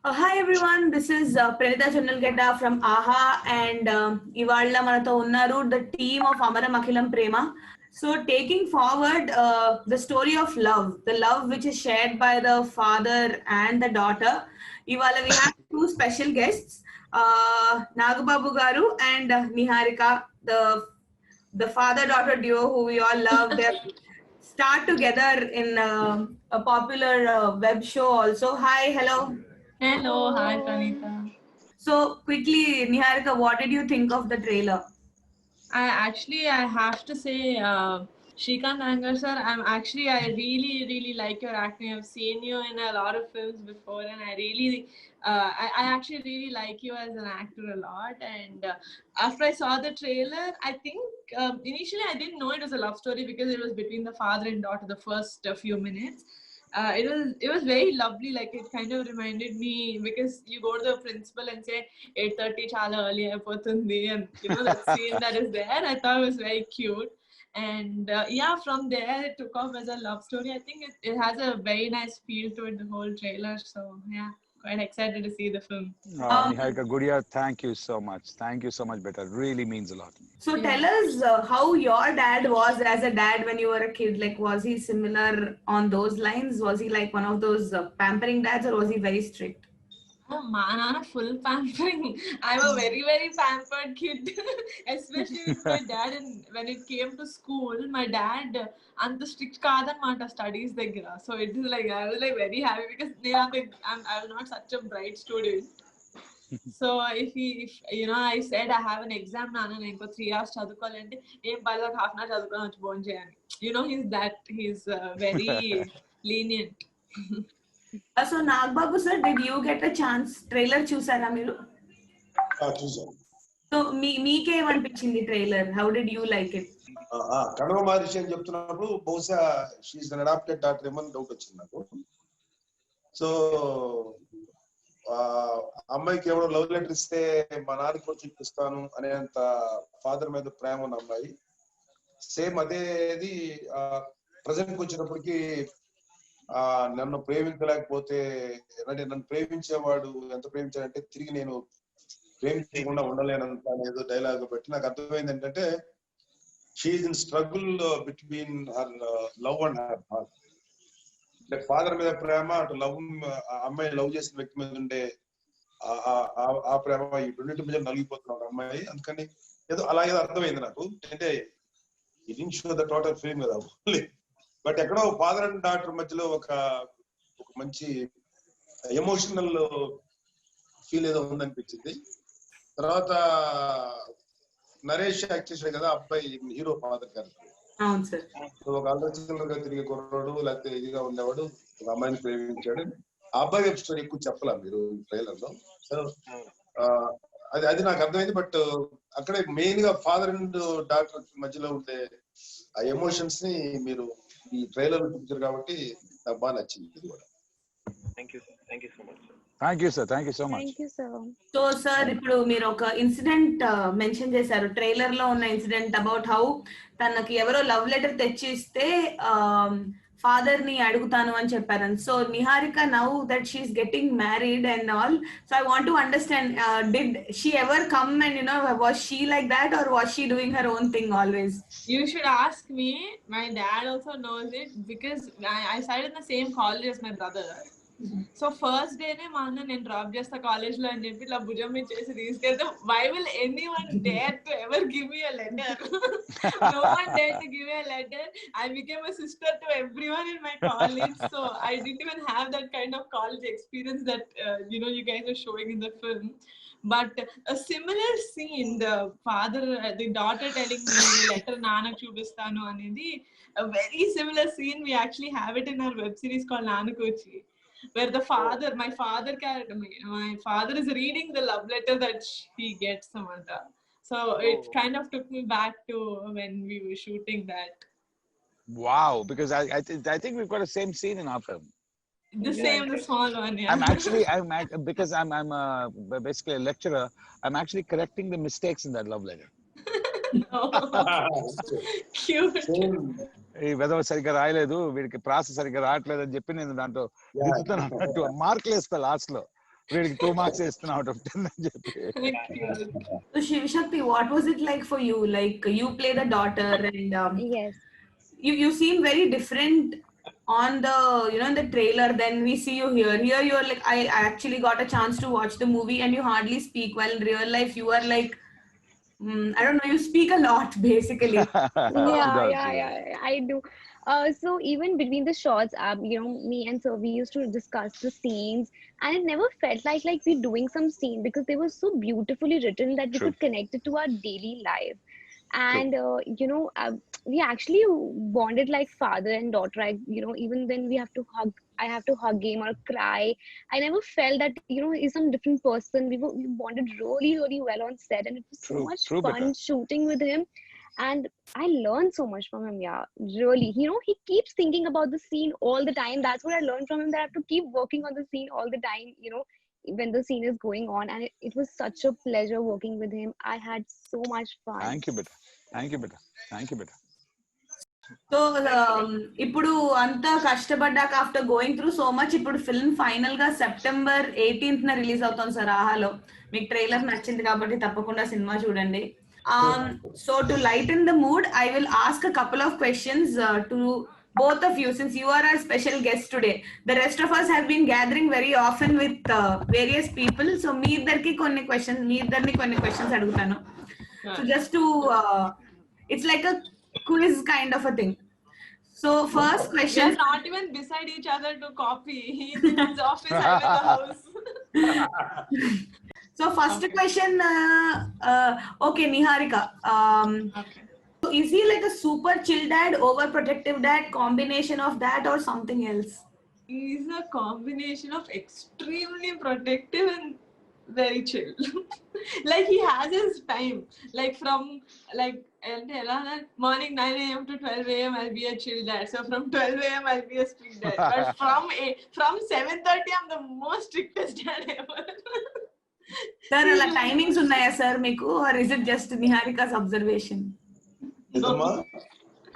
Hi everyone, this is Pranita Channalgedda from AHA and Ivala Manato Unnaru, the team of Amaram Akhilam Prema. So taking forward the story of love, the love which is shared by the father and the daughter. Ivala we have two special guests, Nagababu Garu and Niharika, the father-daughter duo who we all love. They start together in a popular web show also. Hi, hello. Hello, hi Pranita. So quickly, Niharika, what did you think of the trailer? I have to say, Shrikant Angar sir, I really like your acting. I've seen you in a lot of films before, and I actually really like you as an actor a lot. And after I saw the trailer, I think initially I didn't know it was a love story because it was between the father and daughter the first few minutes. It was very lovely. Like it kind of reminded me because you go to the principal and say 8:30 chala early అయిపోతుంది, and that scene that is there. I thought it was very cute. And yeah, from there it took off as a love story. I think it has a very nice feel to it, the whole trailer. So yeah, quite excited to see the film. Niharika Gudia, thank you so much. Thank you so much, Beta. It really means a lot. So Yeah. tell us how your dad was as a dad when you were a kid. Like, was he similar on those lines? Was he like one of those pampering dads, or was he very strict? Oh man, I'm a full pampering. I'm a very pampered kid, especially with my dad. And when it came to school, my dad అంత strict కాదనమాట studies దగ్గర. So it is like I was like very happy because I was not such a bright student. So if I said I have an exam నాన్న నేను ఇంకో 3 hours చదువుకోవాలంటే ఏం పర్లేదు half an hour చదువుకొని వచ్చి phone చేయని. He's very lenient. So Nagbabu sir, did you get a chance? Trailer చూసారా మీరు? చూసాను. So మీకేమనిపించింది trailer? How did you like it? Kanva Maharshi అని చెప్తున్నప్పుడు బహుశా షీఈస్ అన్ అడాప్టెడ్ డాటర్ ఏమో డౌట్ వచ్చింది నాకు. సో అమ్మాయికి ఎవరో లవ్ లెటర్ ఇస్తే మా నాన్నకి వచ్చి ఇప్పిస్తాను అనేంత ఫాదర్ మీద ప్రేమ ఉన్న అమ్మాయి. సేమ్ అదేది ప్రజెంట్కి వచ్చినప్పటికీ నన్ను ప్రేమించలేకపోతే అంటే నన్ను ప్రేమించేవాడు ఎంత ప్రేమించాడంటే తిరిగి నేను ప్రేమించకుండా ఉండలేనంత అనేది డైలాగ్ బట్టి నాకు అర్థమైంది ఏంటంటే she's in struggle between her love and her heart. అంటే ఫాదర్ మీద ప్రేమ, అటు లవ్ అమ్మాయి లవ్ చేసిన వ్యక్తి మీద ఉండే ఆ ప్రేమ ఈ రెండింటి మీద నలిగిపోతున్న అమ్మాయి. అందుకని ఏదో అలా ఏదో అర్థమైంది నాకు. అంటే ఈ didn't show the total film కదా, బట్ ఎక్కడో ఫాదర్ అండ్ డాటర్ మధ్యలో ఒక మంచి ఎమోషనల్ ఫీల్ ఏదో ఉందనిపించింది. తర్వాత నరేష్ యాక్ట్ చేశాడు కదా అబ్బాయి, హీరో ఫాదర్ గారు. ఒక ఆలోచనలుగా తిరిగి కుర్రాడు లేకపోతే ఇదిగా ఉండేవాడు ఒక అమ్మాయిని ప్రేమించాడు. ఆ అబ్బాయి వెబ్ స్టోరీ ఎక్కువ చెప్పలా మీరు ట్రైలర్ లో. సో అది నాకు అర్థమైంది. బట్ అక్కడే మెయిన్ గా ఫాదర్ అండ్ డాటర్ మధ్యలో ఉండే ఆ ఎమోషన్స్ ని మీరు ఈ ట్రైలర్ చూపించారు కాబట్టి నాకు బాగా నచ్చింది ఇది కూడా. Thank you, sir. Thank you so much, sir. Thank you, sir. Thank you so much. Thank you, sir. So sir ఇప్పుడు మీరు ఒక ఇన్సిడెంట్ మెన్షన్ చేశారు ట్రైలర్ లో ఉన్న ఇన్సిడెంట్ అబౌట్ హౌ తనకి ఎవరో లవ్ లెటర్ తెచ్చిస్తే ఫాదర్ ని అడుగుతాను అని చెప్పారు. So Niharika now that she's getting married and all, so I want to understand, did she ever come and was she like that or was she doing her own thing always? You should ask me. My dad also knows it because I studied in the same college as my brother. So first డేనే మా అన్న నేను drop చేస్తా college లో అని చెప్పి ఇట్లా భుజం మీద చేసి తీసుకెళ్తే why will anyone dare to ever give me a letter? No one dared to give me a letter. I became a sister to everyone in my college, so I didn't even have that kind of college experience that you guys are showing in the film. But a similar scene, the daughter telling me letter nanak chubistanu anedi, a very similar scene. We actually have it in our web series called Nanakochi, where my father character, my father is reading the love letter that he gets Samantha. So it kind of took me back to when we were shooting that. Wow, because I think we've got the same scene in our film. The small one, yeah. Because I'm basically a lecturer. I'm actually correcting the mistakes in that love letter. Cute. ఈ వెదవ సరిగ్గా రాయలేదు, వీడికి process సరిగ్గా రావట్లేదు అని చెప్పి నేను దాంట్లో దిద్దుతాను, మార్కులు వేస్తా లాస్ట్ లో. వీడికి 2 మార్క్స్ ఇస్తున్నా out of 10 అని చెప్పి. Thank you. So Shivshakti, what was it like for you? Like you play the daughter and Yes. you seem very different on the in the trailer than we see you here. Here you're like I actually got a chance to watch the movie and you hardly speak. While in real life you are like I don't know, you speak a lot basically. Yeah, I do. So even between the shots, me and so we used to discuss the scenes, and it never felt like we're doing some scene because they were so beautifully written that we True. could connect it to our daily life. And we actually bonded like father and daughter. Even then we have to hug. I have to hug him or cry. I never felt that he's some different person. We bonded really, really well on set, and it was so True, much true, fun Beta. shooting with him. And I learned so much from him. Yeah, really. He keeps thinking about the scene all the time. That's what I learned from him. That I have to keep working on the scene all the time. When the scene is going on, and it was such a pleasure working with him. I had so much fun. Thank you beta. So ఇప్పుడు అంతా కష్టపడ్డాక after going through so much ఇప్పుడు film final గా September 18th release అవుతుంది sir ఆహాలో. మీకు trailer నచ్చింది కాబట్టి తప్పకుండా సినిమా చూడండి. So to lighten the mood I will ask a couple of questions to both of you, since you are our special guest today. The rest of us have been gathering very often with various people, so మీ ఇద్దరికి కొన్ని questions అడుగుతాను. So just to it's like a quiz kind of a thing. So first question. We're not even beside each other to copy. He's in his office, I'm in the house. So first question, okay, Niharika. Okay. So is he like a super chill dad, overprotective dad, combination of that or something else? He's a combination of extremely protective and very chill. Like he has his time. Like from morning 9 a.m. to 12 a.m. I'll be a chill dad. So from 12 a.m. I'll be a strict dad. But from 7:30 I'm the most strictest dad ever. Sir, ala timings unnaya sir meeku, or is it just Niharika's observation?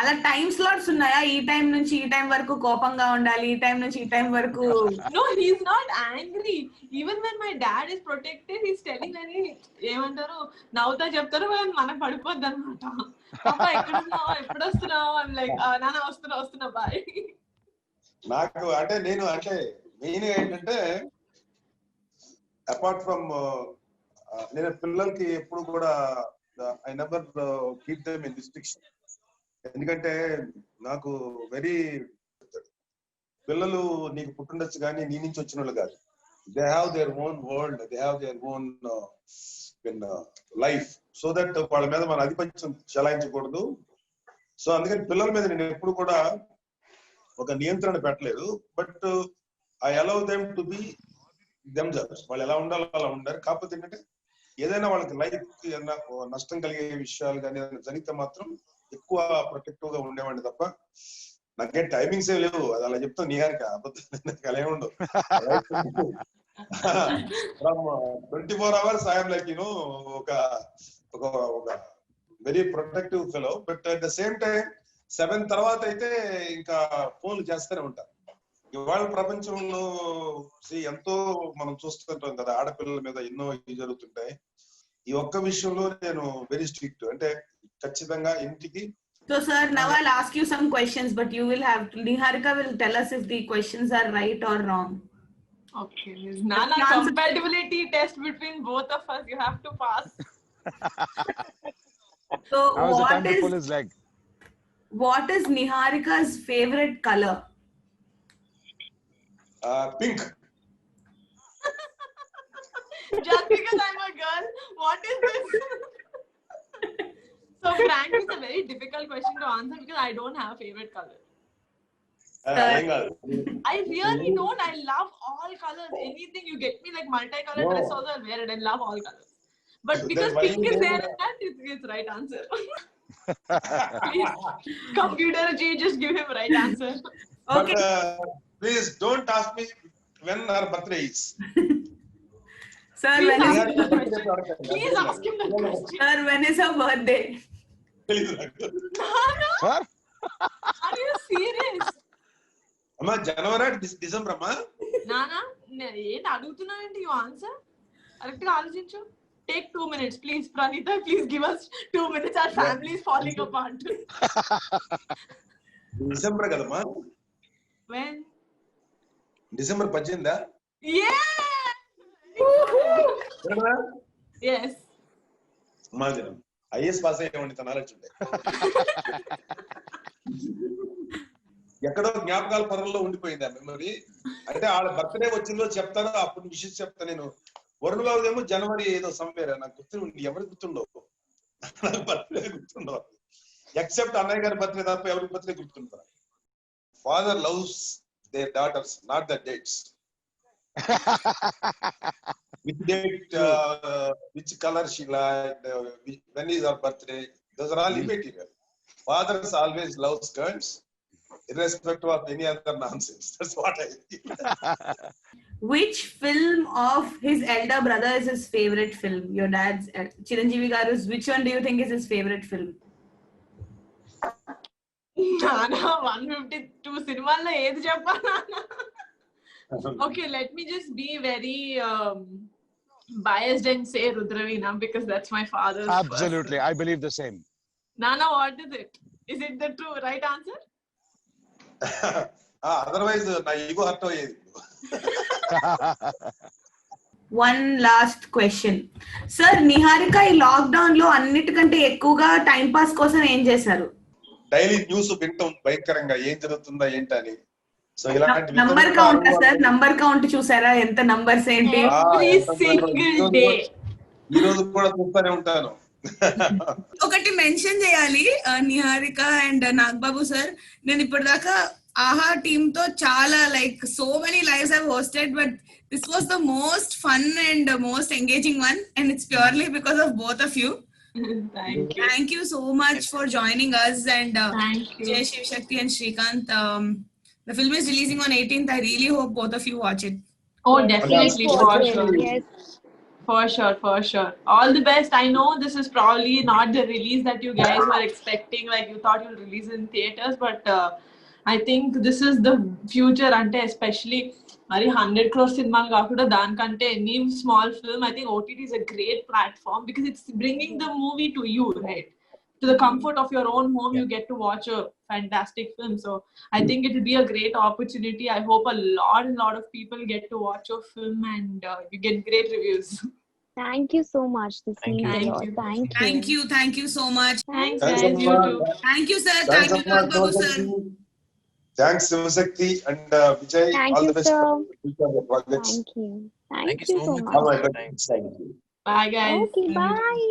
అలా time slots ఉన్నాయా? ఈ time నుంచి ఈ time వరకు కోపంగా ఉండాలి, ఈ time నుంచి ఈ టైం వరకు? No, he's not angry. Even when my dad is protected, he's telling me ఏమంటారు నవ్వుతా చెప్తారు, మనకు పడిపోద్ది అనమాట. పాప ఎక్కడున్నావు, ఎప్పుడు వస్తున్నావు? I'm like నాన్న వస్తున్నా బాయ్. నాకు నేను మెయిన్ ఏంటంటే అపార్ట్ ఫ్రమ్ నేను పిల్లలకి ఎప్పుడు కూడా I never keep them in restriction. ఎందుకంటే నాకు వెరీ పిల్లలు నీకు పుట్టుండొచ్చు కానీ నీ నుంచి వచ్చిన వాళ్ళు కాదు. They have their own world, they have their own life. So that వాళ్ళ మీద మన ఆధిపత్యం చలాయించకూడదు. సో అందుకని పిల్లల మీద నేను ఎప్పుడు కూడా ఒక నియంత్రణ పెట్టలేదు. But I allow them to be themselves. వాళ్ళు ఎలా ఉండాలో అలా ఉండారు. కాకపోతే ఏంటంటే ఏదైనా వాళ్ళకి లైఫ్ ఏదైనా నష్టం కలిగే విషయాలు కానీ ఏదైనా జరిగితే మాత్రం ఎక్కువ ప్రొటెక్టివ్ గా ఉండేవాడిని తప్ప నాకేం టైమింగ్స్ ఏ లేవు. అది అలా చెప్తాను నిహారిక, అలా ఏముండవు. 24 hours ఐఎమ్ లైక్ ఒక very protective fellow. But at the same time 7 తర్వాత అయితే ఇంకా ఫోన్లు చేస్తూనే ఉంటారు. ఇవాళ ప్రపంచంలో ఎంతో మనం చూస్తుంటాం కదా, ఆడపిల్లల మీద ఎన్నో జరుగుతుంటాయి. ఈ ఒక్క విషయంలో నేను వెరీ స్ట్రిక్ట్, అంటే ఖచ్చితంగా ఇంటికి. So sir, now I'll ask you some questions, but you will have to, Niharika will tell us if the questions are right or wrong. Okay, Nana, compatibility test between both of us, you have to pass. So Now is the time to pull his leg. What is Niharika's favorite color? Pink. Just because I'm a girl, what is this? So Frank, it's a very difficult question to answer because I don't have a favorite color. I really don't. I love all colors. Anything you get me like multicolored dress also, I'll wear it. I love all colors. But because pink is there in that, it's right answer. Please, computer G, just give him right answer. Okay. But, please don't ask me when our birthday is. Sir, Please ask him the question. Please ask him the question. Sir, when is her birthday? Nana, Sir? are you serious? Amma, January, December, amma. Nana, ఏంటి అడుగుతున్నావేంటి? You answer correct గా ఆలోచించు. Take 2 minutes, please. Pranita, please give us 2 minutes. Our family is falling apart. December కదమ్మా, When? December 18. Yeah! Yes. మాది is pass అయ్యేవాడిని తన knowledge ఉండే. ఎక్కడో జ్ఞాపకాల పొరల్లో ఉండిపోయింది ఆ మెమరీ. అంటే వాళ్ళ బర్త్డే వచ్చిందో చెప్తారో అప్పుడు విషయం చెప్తా నేను. వరుణ్ బాబు ఏమో జనవరి ఏదో సంపేరా, నాకు గుర్తుండి ఎవరికి గుర్తుండవు, నాకు బర్త్డే గుర్తుండవు ఎక్సెప్ట్ అన్నయ్య గారి బర్త్డే తప్ప ఎవరికి బర్త్డే గుర్తుంటారు. Father loves their daughters, not the dates. Which date, which color she liked, when is her birthday, those are all immaterial. Fathers always love skirts, irrespective of any other nonsense. That's what I think. Which film of his elder brother is his favorite film? Your dad's, Chiranjeevi Garu's, which one do you think is his favorite film? Nana, 152 సినిమాల్లో ఏది చెప్పాలా? Okay, let me just be very biased and say Rudraveena because that's my father's. Absolutely, I believe the same. Nana, what is it? Is it the true right answer? Otherwise, na ego hurt ayyedi. One last question. Sir, Niharika ఈ lockdown లో అన్నిటికంటే ఎక్కువగా time pass కోసం ఏం చేశారు? Daily news వింటాం భయంకరంగా ఏం జరుగుతుందా ఏంటని. సో ఇలాంటి number count sir, number count చూసారా? ఎంత నంబర్స్ ఏంటి? Every single day. ఈ రోజు కూడా చూస్తూనే ఉంటాను. ఒకటి మెన్షన్ చేయాలి, నిహారిక అండ్ నాగబాబు సార్, నేను ఇప్పటిదాకా ఆహా టీమ్ తో చాలా like so many lives have hosted, but this was the most fun and most engaging one, and it's purely because of both of you. Thank you so much for joining us, and Jai Shiv Shakti and Srikanth. The film is releasing on 18th. I really hope both of you watch it. Oh, definitely, for sure. Yes. For sure. All the best. I know this is probably not the release that you guys were expecting, like you thought you'll release in theaters, but I think this is the future, ante especially మరి 100 crore సినిమాలు కాకుండా దానికంటే any small film, I think OTT is a great platform because it's bringing the movie to you, right? To the comfort of your own home, you get to watch a fantastic film. So I think it will be a great opportunity. I hope a lot of people get to watch your film and you get great reviews. Thank you so much. This means a lot. Thank you so much. Thanks, Thanks, guys. You Amma. too. Thank you, sir. Thank you, Nagbaabu sir. Thanks, Shivashakti and Vijay. Thank All you, the best sir. for future projects. Thank you. Thank you so All much. right, thank you. Bye, guys. Okay, bye.